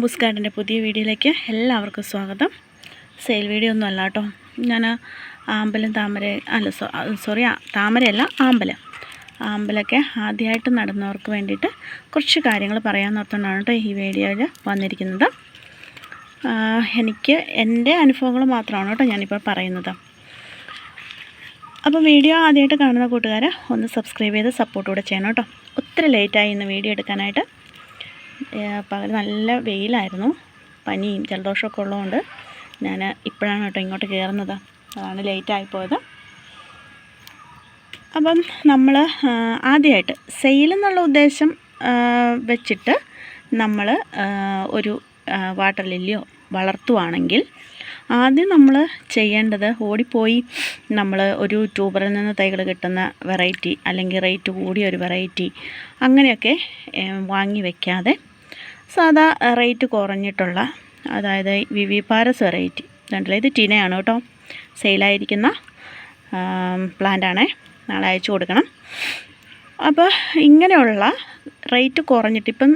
Loose ഗാർഡൻ്റെ പുതിയ വീഡിയോയിലേക്ക് എല്ലാവർക്കും സ്വാഗതം. സെയിൽ വീഡിയോ ഒന്നും അല്ല കേട്ടോ. ഞാൻ ആമ്പലും താമരയല്ല ആമ്പലൊക്കെ ആദ്യമായിട്ട് നടുന്നവർക്ക് വേണ്ടിയിട്ട് കുറച്ച് കാര്യങ്ങൾ പറയാമെന്ന് ഓർത്തുകൊണ്ടാണ് കേട്ടോ ഈ വീഡിയോയിൽ വന്നിരിക്കുന്നത്. എനിക്ക് എൻ്റെ അനുഭവങ്ങൾ മാത്രമാണ് കേട്ടോ ഞാനിപ്പോൾ പറയുന്നത്. അപ്പോൾ വീഡിയോ ആദ്യമായിട്ട് കാണുന്ന കൂട്ടുകാർ ഒന്ന് സബ്സ്ക്രൈബ് ചെയ്ത് സപ്പോർട്ടൂടെ ചെയ്യണം കേട്ടോ. ഒത്തിരി ലേറ്റായി ഇന്ന് വീഡിയോ എടുക്കാനായിട്ട്. പകൽ നല്ല വെയിലായിരുന്നു, പനിയും ജലദോഷമൊക്കെ ഉള്ളതുകൊണ്ട് ഞാൻ ഇപ്പോഴാണ് കേട്ടോ ഇങ്ങോട്ട് കയറുന്നത്. അതാണ് ലേറ്റായിപ്പോയത്. അപ്പം നമ്മൾ ആദ്യമായിട്ട് സെയിൽ എന്നുള്ള ഉദ്ദേശം വെച്ചിട്ട് നമ്മൾ ഒരു വാട്ടർ ലില്ലിയോ വളർത്തുവാണെങ്കിൽ ആദ്യം നമ്മൾ ചെയ്യേണ്ടത് ഓടിപ്പോയി നമ്മൾ ഒരു ട്യൂബറിൽ നിന്ന് തൈകൾ കിട്ടുന്ന വെറൈറ്റി അല്ലെങ്കിൽ റേറ്റ് കൂടിയ ഒരു വെറൈറ്റി അങ്ങനെയൊക്കെ വാങ്ങി വയ്ക്കാതെ സാധാ റേറ്റ് കുറഞ്ഞിട്ടുള്ള, അതായത് വിവിപാരസ് വെറൈറ്റി കണ്ടില്ല, ഇത് ടിനയാണ് കേട്ടോ, സെയിലായിരിക്കുന്ന പ്ലാന്റാണേ, നാളെ അയച്ചു കൊടുക്കണം. അപ്പോൾ ഇങ്ങനെയുള്ള റേറ്റ് കുറഞ്ഞിട്ട്, ഇപ്പം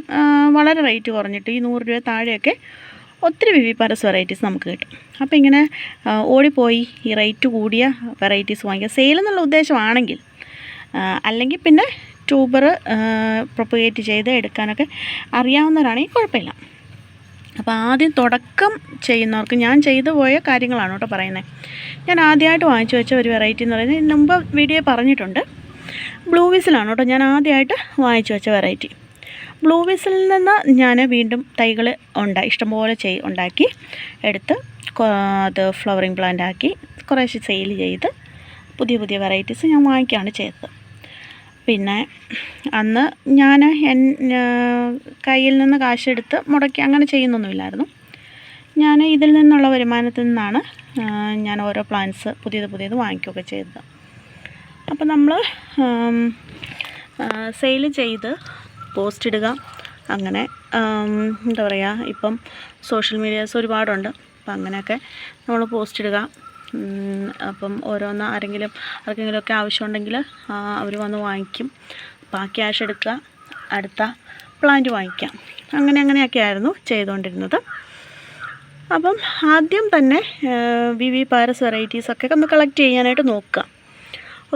വളരെ റേറ്റ് കുറഞ്ഞിട്ട് ഈ 100 രൂപ താഴെയൊക്കെ ഒത്തിരി വിവിപാരസ് വെറൈറ്റീസ് നമുക്ക് കിട്ടും. അപ്പോൾ ഇങ്ങനെ ഓടിപ്പോയി ഈ റേറ്റ് കൂടിയ വെറൈറ്റീസ് വാങ്ങിക്കുക സെയിൽ എന്നുള്ള ഉദ്ദേശമാണെങ്കിൽ, അല്ലെങ്കിൽ പിന്നെ ട്യൂബർ പ്രൊപ്പഗേറ്റ് ചെയ്ത് എടുക്കാനൊക്കെ അറിയാവുന്നവരാണെങ്കിൽ കുഴപ്പമില്ല. അപ്പോൾ ആദ്യം തുടക്കം ചെയ്യുന്നവർക്ക് ഞാൻ ചെയ്തു പോയ കാര്യങ്ങളാണ് കേട്ടോ പറയുന്നത്. ഞാൻ ആദ്യമായിട്ട് വാങ്ങിച്ചു വെച്ച ഒരു വെറൈറ്റി എന്ന് പറയുന്നത് മുമ്പ് വീഡിയോ പറഞ്ഞിട്ടുണ്ട്, ബ്ലൂ വിസിലാണ് കേട്ടോ ഞാൻ ആദ്യമായിട്ട് വാങ്ങിച്ചു വെച്ച വെറൈറ്റി. ബ്ലൂ വിസിലിൽ നിന്ന് ഞാൻ വീണ്ടും തൈകൾ ഇഷ്ടംപോലെ ഉണ്ടാക്കി എടുത്ത് അത് ഫ്ലവറിങ് പ്ലാന്റ് ആക്കി കുറേശ്ശെ സെയിൽ ചെയ്ത് പുതിയ പുതിയ വെറൈറ്റീസ് ഞാൻ വാങ്ങിക്കുകയാണ് ചെയ്തത്. പിന്നെ അന്ന് ഞാൻ കയ്യിൽ നിന്ന് കാശെടുത്ത് മുടക്കി അങ്ങനെ ചെയ്യുന്നൊന്നുമില്ലായിരുന്നു. ഞാൻ ഇതിൽ നിന്നുള്ള വരുമാനത്തിൽ നിന്നാണ് ഞാൻ ഓരോ പ്ലാന്റ്സ് പുതിയത് വാങ്ങിക്കുകയൊക്കെ ചെയ്തത്. അപ്പോൾ നമ്മൾ സെയിൽ ചെയ്ത് പോസ്റ്റ് ഇടുക, അങ്ങനെ എന്താ പറയുക, ഇപ്പം സോഷ്യൽ മീഡിയാസ് ഒരുപാടുണ്ട്. അപ്പം അങ്ങനെയൊക്കെ നമ്മൾ പോസ്റ്റ് ഇടുക. അപ്പം ഓരോന്ന് ആർക്കെങ്കിലുമൊക്കെ ആവശ്യമുണ്ടെങ്കിൽ അവർ വന്ന് വാങ്ങിക്കും. അപ്പോൾ ആ ക്യാഷ് എടുക്കുക, അടുത്ത പ്ലാന്റ് വാങ്ങിക്കാം. അങ്ങനെയൊക്കെ ആയിരുന്നു ചെയ്തുകൊണ്ടിരുന്നത്. അപ്പം ആദ്യം തന്നെ വിവിപാരസ് വെറൈറ്റീസൊക്കെ ഒന്ന് കളക്ട് ചെയ്യാനായിട്ട് നോക്കുക.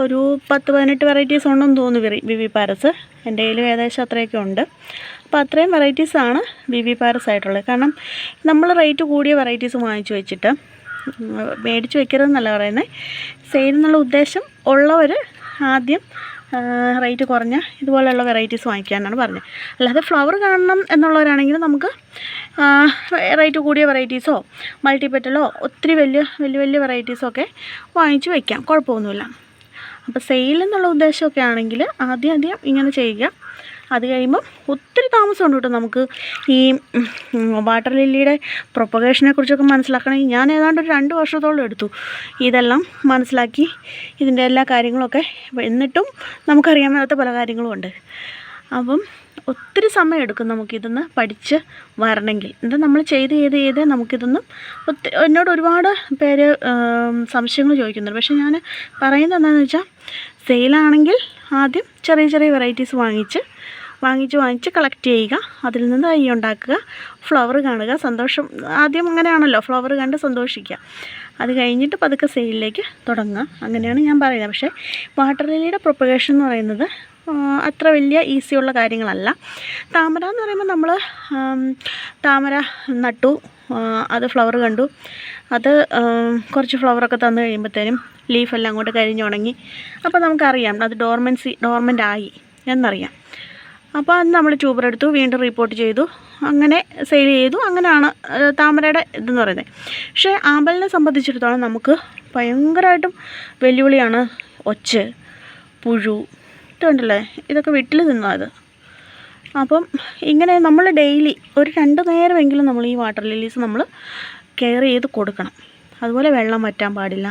ഒരു 10-18 വെറൈറ്റീസ് ഉണ്ടെന്ന് തോന്നുന്നു വിവിപാരസ്. എൻ്റെ കയ്യിൽ ഏകദേശം അത്രയൊക്കെ ഉണ്ട്. അപ്പോൾ അത്രയും വെറൈറ്റീസാണ് വിവിപാരസ് ആയിട്ടുള്ളത്. കാരണം നമ്മൾ റേറ്റ് കൂടിയ വെറൈറ്റീസ് വാങ്ങിച്ചു വെച്ചിട്ട് മേടിച്ച് വെക്കരുതെന്നല്ല പറയുന്നത്, സെയിൽ എന്നുള്ള ഉദ്ദേശം ഉള്ളവർ ആദ്യം റേറ്റ് കുറഞ്ഞ ഇതുപോലെയുള്ള വെറൈറ്റീസ് വാങ്ങിക്കാനാണ് പറഞ്ഞത്. അല്ലാതെ ഫ്ലവർ കാണണം എന്നുള്ളവരാണെങ്കിൽ നമുക്ക് റേറ്റ് കൂടിയ വെറൈറ്റീസോ മൾട്ടിപെറ്റലോ ഒത്തിരി വലിയ വെറൈറ്റീസൊക്കെ വാങ്ങിച്ച് വയ്ക്കാം, കുഴപ്പമൊന്നുമില്ല. അപ്പോൾ സെയിൽ എന്നുള്ള ഉദ്ദേശമൊക്കെ ആണെങ്കിൽ ആദ്യം ഇങ്ങനെ ചെയ്യുക. അത് കഴിയുമ്പം ഒത്തിരി താമസമുണ്ട് കേട്ടോ നമുക്ക് ഈ വാട്ടർ ലില്ലിയുടെ പ്രൊപ്പഗേഷനെ കുറിച്ചൊക്കെ മനസ്സിലാക്കണമെങ്കിൽ. ഞാൻ ഏതാണ്ട് ഒരു 2 വർഷത്തോളം എടുത്തു ഇതെല്ലാം മനസ്സിലാക്കി, ഇതിൻ്റെ എല്ലാ കാര്യങ്ങളൊക്കെ. എന്നിട്ടും നമുക്കറിയാൻ മേലാത്ത പല കാര്യങ്ങളും ഉണ്ട്. അപ്പം ഒത്തിരി സമയം എടുക്കും നമുക്കിതൊന്ന് പഠിച്ച് വരണമെങ്കിൽ. എന്നിട്ട് നമ്മൾ ചെയ്ത് നമുക്കിതൊന്നും എന്നോട് ഒരുപാട് പേര് സംശയങ്ങൾ ചോദിക്കുന്നുണ്ട്. പക്ഷേ ഞാൻ പറയുന്നത് എന്താണെന്ന് വെച്ചാൽ, സെയിലാണെങ്കിൽ ആദ്യം ചെറിയ വെറൈറ്റീസ് വാങ്ങിച്ച് കളക്ട് ചെയ്യുക, അതിൽ നിന്ന് തൈ ഉണ്ടാക്കുക, ഫ്ലവർ കാണുക, സന്തോഷം. ആദ്യം അങ്ങനെയാണല്ലോ, ഫ്ലവർ കണ്ട് സന്തോഷിക്കുക. അത് കഴിഞ്ഞിട്ട് പതുക്കെ സെയിലിലേക്ക് തുടങ്ങുക. അങ്ങനെയാണ് ഞാൻ പറയുന്നത്. പക്ഷേ വാട്ടർ ലില്ലിയുടെ പ്രൊപ്പഗേഷൻ എന്ന് പറയുന്നത് അത്ര വലിയ ഈസിയുള്ള കാര്യങ്ങളല്ല. താമര എന്ന് പറയുമ്പോൾ നമ്മൾ താമര നട്ടു, അത് ഫ്ലവർ കണ്ടു, അത് കുറച്ച് ഫ്ലവറൊക്കെ തന്നു കഴിയുമ്പോഴത്തേനും ലീഫെല്ലാം അങ്ങോട്ട് കരിഞ്ഞുണങ്ങി. അപ്പോൾ നമുക്കറിയാം അത് ഡോർമെൻ്റ് ആയി എന്നറിയാം. അപ്പോൾ അത് നമ്മൾ ട്യൂബർ എടുത്തു, വീണ്ടും റിപ്പോർട്ട് ചെയ്തു, അങ്ങനെ സെയിൽ ചെയ്തു. അങ്ങനെയാണ് താമരയുടെ ഇതെന്ന് പറയുന്നത്. പക്ഷേ ആമ്പലിനെ സംബന്ധിച്ചിടത്തോളം നമുക്ക് ഭയങ്കരമായിട്ടും വെല്ലുവിളിയാണ് ഒച്ച്, പുഴു, ഇതുണ്ടല്ലേ, ഇതൊക്കെ വീട്ടിൽ തിന്നത്. അപ്പം ഇങ്ങനെ നമ്മൾ ഡെയിലി ഒരു 2 നേരമെങ്കിലും നമ്മൾ ഈ വാട്ടർ ലില്ലീസ് നമ്മൾ കെയർ ചെയ്ത് കൊടുക്കണം. അതുപോലെ വെള്ളം വറ്റാൻ പാടില്ല.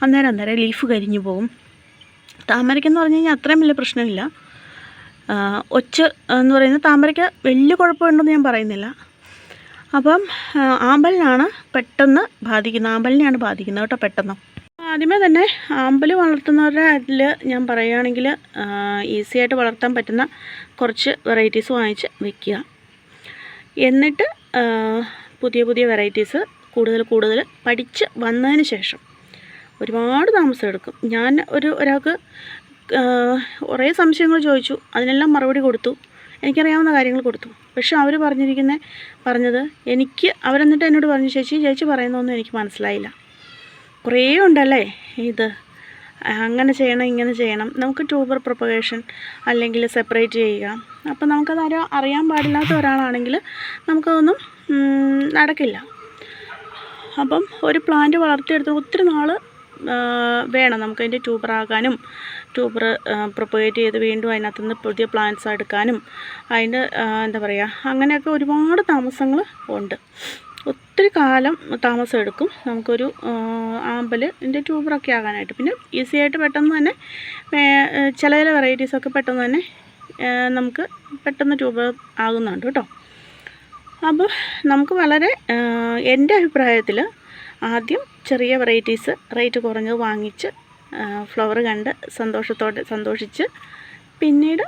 അന്നേരം ലീഫ് കരിഞ്ഞു പോകും. താമരയ്ക്കെന്ന് പറഞ്ഞു കഴിഞ്ഞാൽ അത്രയും വലിയ പ്രശ്നമില്ല. ഒച്ച് എന്ന് പറയുന്നത് താമരയ്ക്ക് വലിയ കുഴപ്പമുണ്ടെന്ന് ഞാൻ പറയുന്നില്ല. അപ്പം ആമ്പലിനെയാണ് ബാധിക്കുന്നത് കേട്ടോ പെട്ടെന്ന്. ആദ്യമേ തന്നെ ആമ്പൽ വളർത്തുന്നവരുടെ അതിൽ ഞാൻ പറയുകയാണെങ്കിൽ ഈസിയായിട്ട് വളർത്താൻ പറ്റുന്ന കുറച്ച് വെറൈറ്റീസ് വാങ്ങിച്ച് വെക്കുക. എന്നിട്ട് പുതിയ പുതിയ വെറൈറ്റീസ് കൂടുതൽ പഠിച്ച് വന്നതിന് ശേഷം ഒരുപാട് താമസം എടുക്കും. ഞാൻ ഒരാൾക്ക് കുറേ സംശയങ്ങൾ ചോദിച്ചു, അതിനെല്ലാം മറുപടി കൊടുത്തു, എനിക്കറിയാവുന്ന കാര്യങ്ങൾ കൊടുത്തു. പക്ഷെ അവർ പറഞ്ഞത് എനിക്ക് അവരെന്നിട്ട് എന്നോട് പറഞ്ഞു, ചേച്ചി പറയുന്നതൊന്നും എനിക്ക് മനസ്സിലായില്ല, കുറേ ഉണ്ടല്ലേ ഇത്, അങ്ങനെ ചെയ്യണം ഇങ്ങനെ ചെയ്യണം, നമുക്ക് ട്യൂബർ പ്രൊപ്പഗേഷൻ അല്ലെങ്കിൽ സെപ്പറേറ്റ് ചെയ്യുക. അപ്പം നമുക്കത് അറിയാൻ പാടില്ലാത്ത ഒരാളാണെങ്കിൽ നമുക്കതൊന്നും നടക്കില്ല. അപ്പം ഒരു പ്ലാന്റ് വളർത്തിയെടുത്ത് ഒത്തിരി നാൾ വേണം നമുക്കതിൻ്റെ ട്യൂബറാകാനും, ട്യൂബർ പ്രൊപ്പഗേറ്റ് ചെയ്ത് വീണ്ടും അതിനകത്തുനിന്ന് പുതിയ പ്ലാന്റ്സ് എടുക്കാനും, അതിൻ്റെ എന്താ പറയുക, അങ്ങനെയൊക്കെ ഒരുപാട് താമസങ്ങൾ ഉണ്ട്. ഒത്തിരി കാലം താമസം എടുക്കും നമുക്കൊരു ആമ്പലിൻ്റെ ട്യൂബറൊക്കെ ആകാനായിട്ട്. പിന്നെ ഈസി ആയിട്ട് പെട്ടെന്ന് തന്നെ ചില വെറൈറ്റീസൊക്കെ പെട്ടെന്ന് തന്നെ നമുക്ക് പെട്ടെന്ന് ട്യൂബർ ആകുന്നുണ്ട് കേട്ടോ. അപ്പോൾ നമുക്ക് വളരെ എൻ്റെ അഭിപ്രായത്തിൽ ആദ്യം ചെറിയ വെറൈറ്റീസ് റേറ്റ് കുറഞ്ഞത് വാങ്ങിച്ച് ഫ്ലവർ കണ്ട് സന്തോഷിച്ച് പിന്നീട്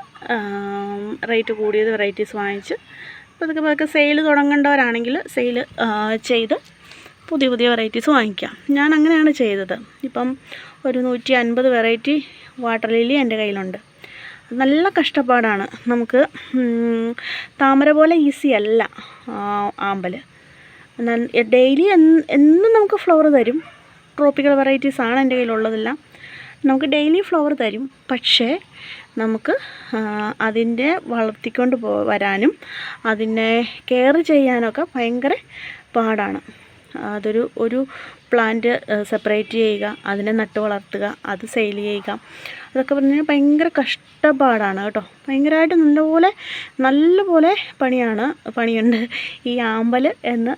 റേറ്റ് കൂടിയത് വെറൈറ്റീസ് വാങ്ങിച്ച് പതുക്കെ സെയിൽ തുടങ്ങേണ്ടവരാണെങ്കിൽ സെയിൽ ചെയ്ത് പുതിയ വെറൈറ്റീസ് വാങ്ങിക്കാം. ഞാൻ അങ്ങനെയാണ് ചെയ്തത്. ഇപ്പം ഒരു 150 വെറൈറ്റി വാട്ടർ ലില്ലി എൻ്റെ കയ്യിലുണ്ട്. നല്ല കഷ്ടപ്പാടാണ്. നമുക്ക് താമര പോലെ ഈസി അല്ല ആമ്പൽ. എന്നാൽ ഡെയിലി എന്നും നമുക്ക് ഫ്ലവർ തരും. ട്രോപ്പിക്കൽ വെറൈറ്റീസാണ് എൻ്റെ കയ്യിലുള്ളതെല്ലാം. നമുക്ക് ഡെയിലി ഫ്ലവർ തരും. പക്ഷേ നമുക്ക് അതിൻ്റെ വളർത്തിക്കൊണ്ട് വരാനും അതിനെ കെയർ ചെയ്യാനൊക്കെ ഭയങ്കര പാടാണ്. ഒരു പ്ലാന്റ് സെപ്പറേറ്റ് ചെയ്യുക, അതിനെ നട്ട് വളർത്തുക, അത് സെയിൽ ചെയ്യുക, അതൊക്കെ പറഞ്ഞാൽ ഭയങ്കര കഷ്ടപ്പാടാണ് കേട്ടോ. ഭയങ്കരമായിട്ട് നല്ലപോലെ പണിയുണ്ട് ഈ ആമ്പൽ എന്ന്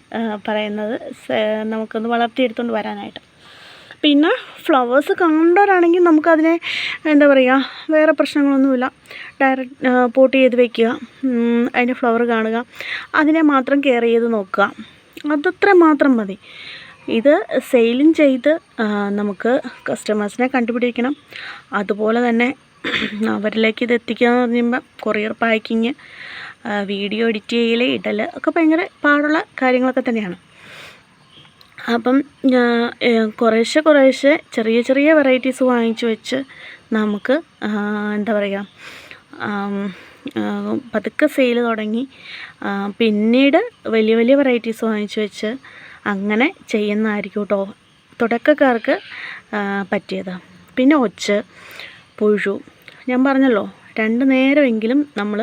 പറയുന്നത് നമുക്കൊന്ന് വളർത്തിയെടുത്തുകൊണ്ട് വരാനായിട്ട്. പിന്നെ ഫ്ലവേഴ്സ് കണ്ടവരാണെങ്കിൽ നമുക്കതിനെ എന്താ പറയുക, വേറെ പ്രശ്നങ്ങളൊന്നുമില്ല. ഡയറക്റ്റ് പോട്ട് ചെയ്ത് വയ്ക്കുക, അതിൻ്റെ ഫ്ലവർ കാണുക, അതിനെ മാത്രം കെയർ ചെയ്ത് നോക്കുക, അതത്ര മാത്രം മതി. ഇത് സെയിലിങ് ചെയ്ത് നമുക്ക് കസ്റ്റമേഴ്സിനെ കണ്ടുപിടിക്കണം. അതുപോലെ തന്നെ അവരിലേക്ക് ഇത് എത്തിക്കുക എന്ന് പറയുമ്പോൾ കൊറിയർ പാക്കിങ്, വീഡിയോ എഡിറ്റ് ചെയ്യൽ, ഇടൽ ഒക്കെ ഭയങ്കര പാടുള്ള കാര്യങ്ങളൊക്കെ തന്നെയാണ്. അപ്പം കുറേശ്ശെ ചെറിയ വെറൈറ്റീസ് വാങ്ങിച്ച് വെച്ച് നമുക്ക് എന്താ പറയുക, പതുക്കെ സെയിൽ തുടങ്ങി പിന്നീട് വലിയ വെറൈറ്റീസ് വാങ്ങിച്ച് വെച്ച് അങ്ങനെ ചെയ്യുന്നതായിരിക്കും കേട്ടോ തുടക്കക്കാർക്ക് പറ്റിയത്. പിന്നെ പുഴു, ഞാൻ പറഞ്ഞല്ലോ 2 നേരമെങ്കിലും നമ്മൾ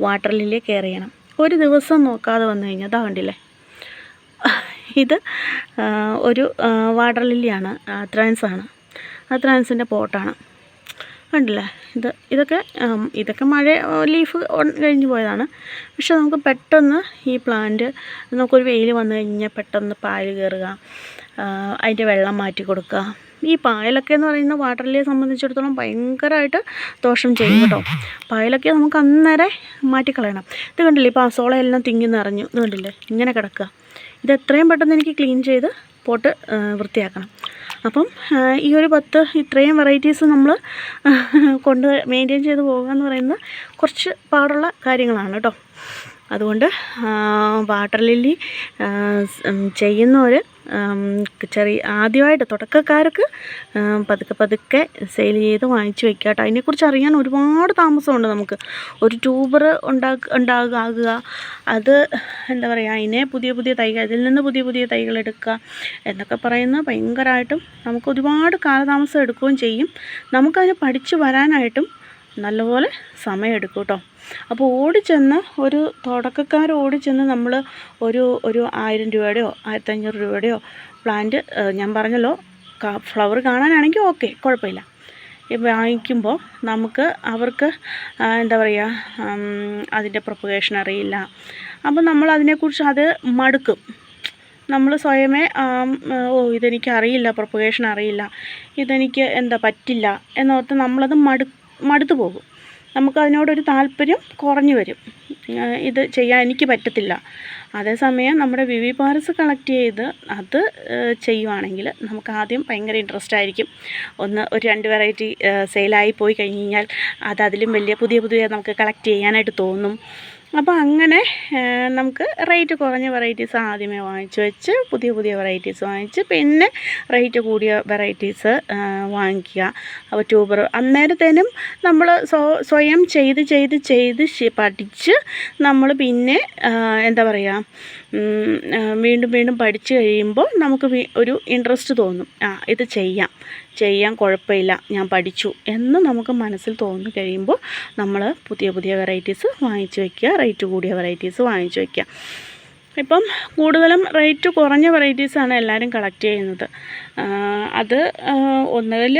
വാട്ടർ ലില്ലിയെ കെയർ ചെയ്യണം. ഒരു ദിവസം നോക്കാതെ വന്നു കഴിഞ്ഞാൽ അതാ കണ്ടില്ലേ, ഇത് ഒരു വാട്ടർ ലില്ലിയാണ്, ആത്രാൻസിൻ്റെ പോട്ടാണ്, കണ്ടില്ലേ. ഇതൊക്കെ മഴ ലീഫ് കഴിഞ്ഞ് പോയതാണ്. പക്ഷെ നമുക്ക് പെട്ടെന്ന് ഈ പ്ലാന്റ് നമുക്കൊരു വെയിൽ വന്നു കഴിഞ്ഞാൽ പെട്ടെന്ന് പായൽ കയറുക, അതിൻ്റെ വെള്ളം മാറ്റി കൊടുക്കുക. ഈ പായലൊക്കെ എന്ന് പറയുന്ന വാട്ടർ ലില്ലിയെ സംബന്ധിച്ചിടത്തോളം ഭയങ്കരമായിട്ട് ദോഷം ചെയ്യും കേട്ടോ. പായലൊക്കെ നമുക്ക് അന്നേരം മാറ്റിക്കളയണം. ഇത് കണ്ടില്ലേ, ഇപ്പോൾ അസോളയെല്ലാം തിങ്ങി നിറഞ്ഞു, ഇത് കണ്ടില്ലേ ഇങ്ങനെ കിടക്കുക. ഇത് എത്രയും പെട്ടെന്ന് എനിക്ക് ക്ലീൻ ചെയ്ത് പോട്ട് വൃത്തിയാക്കണം. അപ്പം ഈ ഒരു ഇത്രയും വെറൈറ്റീസ് നമ്മൾ മെയിൻറ്റെയിൻ ചെയ്ത് പോകുക എന്ന് പറയുന്നത് കുറച്ച് പാടുള്ള കാര്യങ്ങളാണ് കേട്ടോ. അതുകൊണ്ട് വാട്ടർ ലില്ലി ചെയ്യുന്നവർ ആദ്യമായിട്ട് തുടക്കക്കാർക്ക് പതുക്കെ സെയിൽ ചെയ്ത് വാങ്ങിച്ച് വയ്ക്കുക കേട്ടോ. അതിനെക്കുറിച്ച് അറിയാൻ ഒരുപാട് താമസമുണ്ട് നമുക്ക്. ഒരു ട്യൂബർ ഉണ്ടാകുക, അത് എന്താ പറയുക, അതിനെ പുതിയ തൈകൾ, ഇതിൽ നിന്ന് പുതിയ തൈകൾ എടുക്കുക എന്നൊക്കെ പറയുന്നത് ഭയങ്കരമായിട്ടും നമുക്ക് ഒരുപാട് കാലതാമസം എടുക്കുകയും ചെയ്യും. നമുക്കതിനെ പഠിച്ചു വരാനായിട്ടും നല്ലപോലെ സമയമെടുക്കും കേട്ടോ. അപ്പോൾ ഒരു തുടക്കക്കാർ നമ്മൾ ഒരു 1000 രൂപയുടെയോ 1500 രൂപയുടെയോ പ്ലാന്റ്, ഞാൻ പറഞ്ഞല്ലോ ഫ്ലവർ കാണാനാണെങ്കിൽ ഓക്കെ, കുഴപ്പമില്ല, വാങ്ങിക്കുമ്പോൾ അവർക്ക് എന്താ പറയുക, അതിൻ്റെ പ്രൊപ്പഗേഷൻ അറിയില്ല. അപ്പോൾ നമ്മൾ അതിനെക്കുറിച്ച് അത് മടുക്കും. നമ്മൾ സ്വയമേ ഇതെനിക്ക് അറിയില്ല, പ്രൊപ്പഗേഷൻ അറിയില്ല, ഇതെനിക്ക് പറ്റില്ല എന്നോർത്ത് നമ്മളത് മടുത്തു പോകും. നമുക്കതിനോടൊരു താല്പര്യം കുറഞ്ഞു വരും. ഇത് ചെയ്യാൻ എനിക്ക് പറ്റത്തില്ല. അതേസമയം നമ്മുടെ വിവിപാരസ് കളക്ട് ചെയ്ത് അത് ചെയ്യുവാണെങ്കിൽ നമുക്ക് ആദ്യം ഭയങ്കര ഇൻട്രസ്റ്റ് ആയിരിക്കും. ഒരു 2 വെറൈറ്റി സെയിലായി പോയി കഴിഞ്ഞ് കഴിഞ്ഞാൽ അതിലും വലിയ പുതിയ നമുക്ക് കളക്ട് ചെയ്യാനായിട്ട് തോന്നും. അപ്പോൾ അങ്ങനെ നമുക്ക് റേറ്റ് കുറഞ്ഞ വെറൈറ്റീസ് ആദ്യമേ വാങ്ങിച്ച് വെച്ച് പുതിയ പുതിയ വെറൈറ്റീസ് വാങ്ങിച്ച് പിന്നെ റേറ്റ് കൂടിയ വെറൈറ്റീസ് വാങ്ങിക്കുക. അപ്പോൾ ട്യൂബർ അന്നേരത്തേനും നമ്മൾ സ്വയം ചെയ്ത് പഠിച്ച് നമ്മൾ പിന്നെ എന്താ പറയുക, വീണ്ടും പഠിച്ചു കഴിയുമ്പോൾ നമുക്ക് ഒരു ഇൻട്രസ്റ്റ് തോന്നും. ഇത് ചെയ്യാൻ കുഴപ്പമില്ല, ഞാൻ പഠിച്ചു എന്ന് നമുക്ക് മനസ്സിൽ തോന്നി കഴിയുമ്പോൾ നമ്മൾ പുതിയ പുതിയ വെറൈറ്റീസ് വാങ്ങിച്ച് വയ്ക്കുക, റേറ്റ് കൂടിയ വെറൈറ്റീസ് വാങ്ങിച്ച് വയ്ക്കുക. ഇപ്പം കൂടുതലും റേറ്റ് കുറഞ്ഞ വെറൈറ്റീസാണ് എല്ലാവരും കളക്ട് ചെയ്യുന്നത്. അത് ഒന്നുകിൽ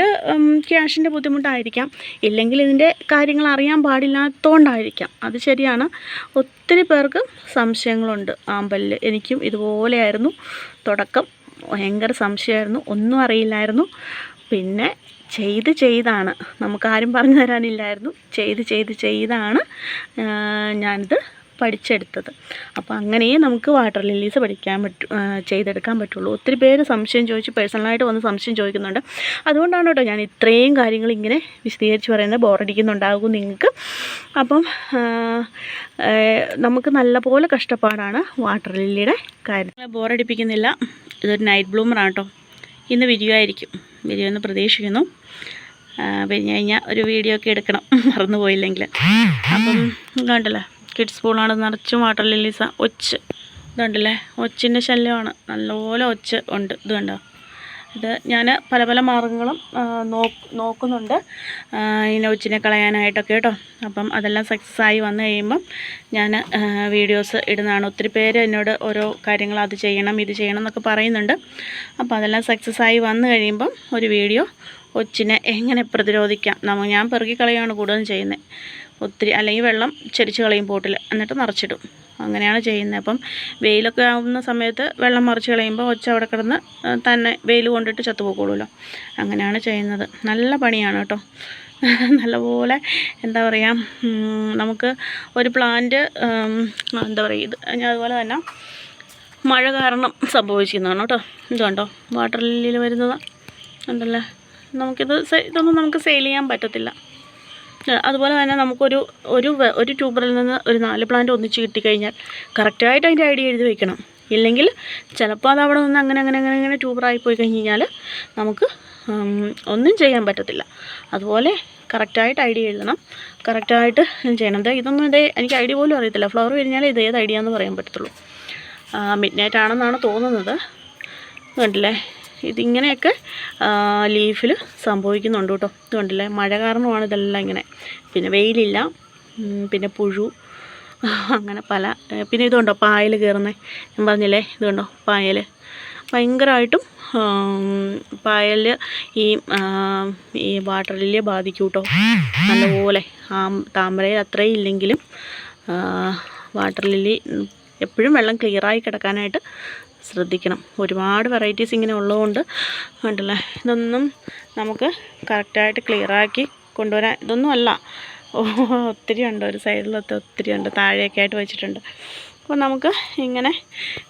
ക്യാഷിൻ്റെ ബുദ്ധിമുട്ടായിരിക്കാം, ഇല്ലെങ്കിൽ ഇതിൻ്റെ കാര്യങ്ങൾ അറിയാൻ പാടില്ലാത്തതുകൊണ്ടായിരിക്കാം. അത് ശരിയാണ്. ഒത്തിരി പേർക്ക് സംശയങ്ങളുണ്ട് ആമ്പലിൽ. എനിക്കും ഇതുപോലെയായിരുന്നു തുടക്കം. ഭയങ്കര സംശയമായിരുന്നു, ഒന്നും അറിയില്ലായിരുന്നു. പിന്നെ ചെയ്താണ്, നമുക്കാരും പറഞ്ഞു തരാനില്ലായിരുന്നു. ചെയ്താണ് ഞാനിത് പഠിച്ചെടുത്തത്. അപ്പോൾ അങ്ങനെയേ നമുക്ക് വാട്ടർ ലില്ലീസ് ചെയ്തെടുക്കാൻ പറ്റുള്ളൂ. ഒത്തിരി പേര് സംശയം ചോദിച്ച് പേഴ്സണലായിട്ട് വന്ന് സംശയം ചോദിക്കുന്നുണ്ട്. അതുകൊണ്ടാണ് കേട്ടോ ഞാൻ ഇത്രയും കാര്യങ്ങൾ ഇങ്ങനെ വിശദീകരിച്ച് പറയുന്നത്. ബോറടിക്കുന്നുണ്ടാകും നിങ്ങൾക്ക്. അപ്പം നമുക്ക് നല്ലപോലെ കഷ്ടപ്പാടാണ് വാട്ടർ ലില്ലിയുടെ കാര്യം. ബോറടിപ്പിക്കുന്നില്ല. ഇതൊരു നൈറ്റ് ബ്ലൂമറാണ് കേട്ടോ. ഇന്ന് വിരിയുമായിരിക്കും, വിരിയുമെന്ന് പ്രതീക്ഷിക്കുന്നു. പിന്നെ കഴിഞ്ഞാൽ ഒരു വീഡിയോ ഒക്കെ എടുക്കണം, മറന്നുപോയില്ലെങ്കിൽ. അപ്പം കണ്ടല്ലേ, കിഡ്സ് പൂളാണ്, നിറച്ചും വാട്ടർ ലില്ലീസ. ഇതുണ്ടല്ലേ, ഒച്ചിൻ്റെ ശല്യമാണ്, നല്ലപോലെ ഉണ്ട്. ഇത് കണ്ടോ, ഇത് ഞാൻ പല മാർഗ്ഗങ്ങളും നോക്കുന്നുണ്ട് ഇതിനെ ഒച്ചിനെ കളയാനായിട്ടൊക്കെ കേട്ടോ. അപ്പം അതെല്ലാം സക്സസ് ആയി വന്നു കഴിയുമ്പം ഞാൻ വീഡിയോസ് ഇടുന്നതാണ്. ഒത്തിരി പേര് എന്നോട് ഓരോ കാര്യങ്ങൾ അത് ചെയ്യണം ഇത് ചെയ്യണം എന്നൊക്കെ പറയുന്നുണ്ട്. അപ്പോൾ അതെല്ലാം സക്സസ് ആയി വന്നു കഴിയുമ്പം ഒരു വീഡിയോ ഒച്ചിനെ എങ്ങനെ പ്രതിരോധിക്കാം. ഞാൻ പെറുക്കി കളയാണ് കൂടുതലും ചെയ്യുന്നത്. ഒത്തിരി അല്ലെങ്കിൽ വെള്ളം ചെരിച്ച് കളയും പോട്ടിൽ, എന്നിട്ട് നിറച്ചിടും. അങ്ങനെയാണ് ചെയ്യുന്നത്. അപ്പം വെയിലൊക്കെ ആവുന്ന സമയത്ത് വെള്ളം മറിച്ച് കളയുമ്പോൾ ഒച്ച അവിടെ കിടന്ന് തന്നെ വെയിൽ കൊണ്ടിട്ട് ചത്തുപോകുള്ളൂല്ലോ. അങ്ങനെയാണ് ചെയ്യുന്നത്. നല്ല പണിയാണ് കേട്ടോ. നല്ലപോലെ എന്താ പറയുക, നമുക്ക് ഒരു പ്ലാന്റ് എന്താ പറയുക, ഇത് അതുപോലെ തന്നെ മഴ കാരണം സംഭവിക്കുന്നതാണ് കേട്ടോ. ഇത് കണ്ടോ, വാട്ടർ ലില്ലിയിൽ വരുന്നത് ഉണ്ടല്ലേ. ഇതൊന്നും നമുക്ക് സെയിൽ ചെയ്യാൻ പറ്റത്തില്ല. അതുപോലെ തന്നെ നമുക്കൊരു ട്യൂബറിൽ നിന്ന് ഒരു 4 പ്ലാന്റ് ഒന്നിച്ച് കിട്ടിക്കഴിഞ്ഞാൽ കറക്റ്റായിട്ട് അതിൻ്റെ ഐഡിയ എഴുതി വയ്ക്കണം. ഇല്ലെങ്കിൽ ചിലപ്പോൾ അത് അവിടെ നിന്ന് അങ്ങനെ ട്യൂബറായി പോയി കഴിഞ്ഞാൽ നമുക്ക് ഒന്നും ചെയ്യാൻ പറ്റത്തില്ല. അതുപോലെ കറക്റ്റായിട്ട് ഐഡിയ എഴുതണം, കറക്റ്റായിട്ട് ചെയ്യണം. ഇതൊന്നും എനിക്ക് ഐഡിയ പോലും അറിയത്തില്ല. ഫ്ലവർ കഴിഞ്ഞാൽ ഇത് ഏത് ഐഡിയ എന്ന് പറയാൻ പറ്റത്തുള്ളൂ. മിഡ് നൈറ്റ് ആണെന്നാണ് തോന്നുന്നത്. കണ്ടില്ലേ, ഇതിങ്ങനെയൊക്കെ ലീഫിൽ സംഭവിക്കുന്നുണ്ട് കേട്ടോ. ഇത് കണ്ടില്ലേ, മഴ കാരണമാണ് ഇതെല്ലാം ഇങ്ങനെ. പിന്നെ വെയിലില്ല, പിന്നെ പുഴു, അങ്ങനെ പിന്നെ ഇതുണ്ടോ പായൽ കയറുന്നത്. ഞാൻ പറഞ്ഞില്ലേ, ഇതുണ്ടോ പായൽ ഭയങ്കരമായിട്ടും പായൽ ഈ വാട്ടർ ലില്ലിയെ ബാധിക്കും കേട്ടോ നല്ലപോലെ. താമരയിൽ അത്രയും ഇല്ലെങ്കിലും വാട്ടർ ലില്ലി എപ്പോഴും വെള്ളം ക്ലിയറായി കിടക്കാനായിട്ട് ശ്രദ്ധിക്കണം. ഒരുപാട് വെറൈറ്റീസ് ഇങ്ങനെ ഉള്ളതുകൊണ്ട് കണ്ടല്ലേ, ഇതൊന്നും നമുക്ക് കറക്റ്റായിട്ട് ക്ലിയറാക്കി കൊണ്ടുവരാൻ ഇതൊന്നും അല്ല. ഒത്തിരി ഉണ്ട്, ഒരു സൈഡിലൊക്കെ ഒത്തിരി ഉണ്ട്, താഴെയൊക്കെ ആയിട്ട് വെച്ചിട്ടുണ്ട്. അപ്പോൾ നമുക്ക് ഇങ്ങനെ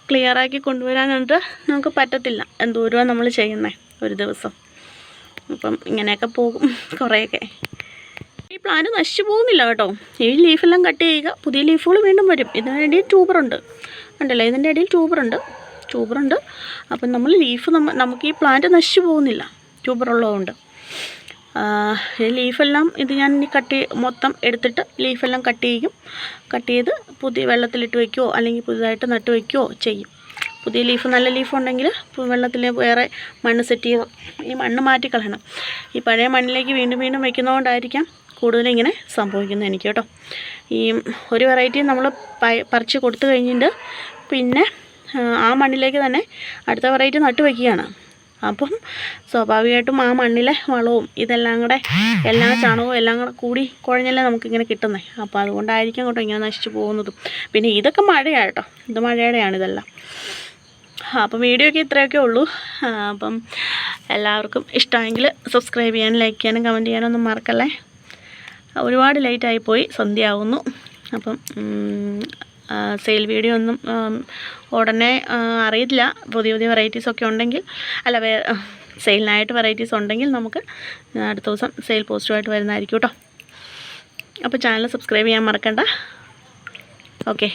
ക്ലിയറാക്കി കൊണ്ടുവരാനായിട്ട് നമുക്ക് പറ്റത്തില്ല. എന്തോരമാണ് നമ്മൾ ചെയ്യുന്നത് ഒരു ദിവസം. അപ്പം ഇങ്ങനെയൊക്കെ പോകും കുറേയൊക്കെ. ഈ പ്ലാന്റ് നശിച്ചു പോകുന്നില്ല കേട്ടോ. ഈ ലീഫെല്ലാം കട്ട് ചെയ്യുക, പുതിയ ലീഫുകൾ വീണ്ടും വരും. ഇതിനിടയിൽ ട്യൂബറുണ്ട് ഉണ്ടല്ലേ, ഇതിൻ്റെ ഇടയിൽ ട്യൂബറുണ്ട്. അപ്പം നമ്മൾ നമുക്ക് ഈ പ്ലാന്റ് നശിച്ചു പോകുന്നില്ല, ട്യൂബറുള്ളതുകൊണ്ട്. ലീഫെല്ലാം ഇത് ഞാൻ മൊത്തം എടുത്തിട്ട് ലീഫെല്ലാം കട്ട് ചെയ്ത് പുതിയ വെള്ളത്തിലിട്ട് വയ്ക്കുകയോ അല്ലെങ്കിൽ പുതിയതായിട്ട് നട്ട് വയ്ക്കുകയോ ചെയ്യും. പുതിയ ലീഫ്, നല്ല ലീഫ് ഉണ്ടെങ്കിൽ വെള്ളത്തിൽ വേറെ മണ്ണ് സെറ്റ് ചെയ്ത് ഈ മണ്ണ് മാറ്റിക്കളയണം. ഈ പഴയ മണ്ണിലേക്ക് വീണ്ടും വയ്ക്കുന്നതുകൊണ്ടായിരിക്കാം കൂടുതലും ഇങ്ങനെ സംഭവിക്കുന്നത് എനിക്ക് കേട്ടോ. ഈ ഒരു വെറൈറ്റി നമ്മൾ പറിച്ച് കൊടുത്തു കഴിഞ്ഞിട്ട് പിന്നെ ആ മണ്ണിലേക്ക് തന്നെ അടുത്ത വെറൈറ്റി നട്ട് വയ്ക്കുകയാണ്. അപ്പം സ്വാഭാവികമായിട്ടും ആ മണ്ണിലെ വളവും ഇതെല്ലാം കൂടെ എല്ലാ ചാണകവും എല്ലാം കൂടെ കൂടി കുഴഞ്ഞല്ലേ നമുക്കിങ്ങനെ കിട്ടുന്നത്. അപ്പോൾ അതുകൊണ്ടായിരിക്കും കേട്ടോ ഇങ്ങനെ നശിച്ചു പോകുന്നതും. പിന്നെ ഇതൊക്കെ മഴയാണ് കേട്ടോ, ഇത് മഴയുടെയാണ് ഇതെല്ലാം. അപ്പം വീഡിയോ ഒക്കെ ഇത്രയൊക്കെ ഉള്ളൂ. അപ്പം എല്ലാവർക്കും ഇഷ്ടമെങ്കിൽ സബ്സ്ക്രൈബ് ചെയ്യാനും ലൈക്ക് ചെയ്യാനും കമൻറ്റ് ചെയ്യാനൊന്നും മറക്കല്ലേ. ഒരുപാട് ലേറ്റായിപ്പോയി, സന്ധ്യയാവുന്നു. അപ്പം സെയിൽ വീഡിയോ ഒന്നും ഉടനെ അറിയില്ല. പുതിയ വെറൈറ്റീസൊക്കെ ഉണ്ടെങ്കിൽ സെയിലിനായിട്ട് വെറൈറ്റീസ് ഉണ്ടെങ്കിൽ നമുക്ക് അടുത്ത ദിവസം സെയിൽ പോസ്റ്റുമായിട്ട് വരുന്നതായിരിക്കും കേട്ടോ. അപ്പോൾ ചാനൽ സബ്സ്ക്രൈബ് ചെയ്യാൻ മറക്കണ്ട. ഓക്കെ.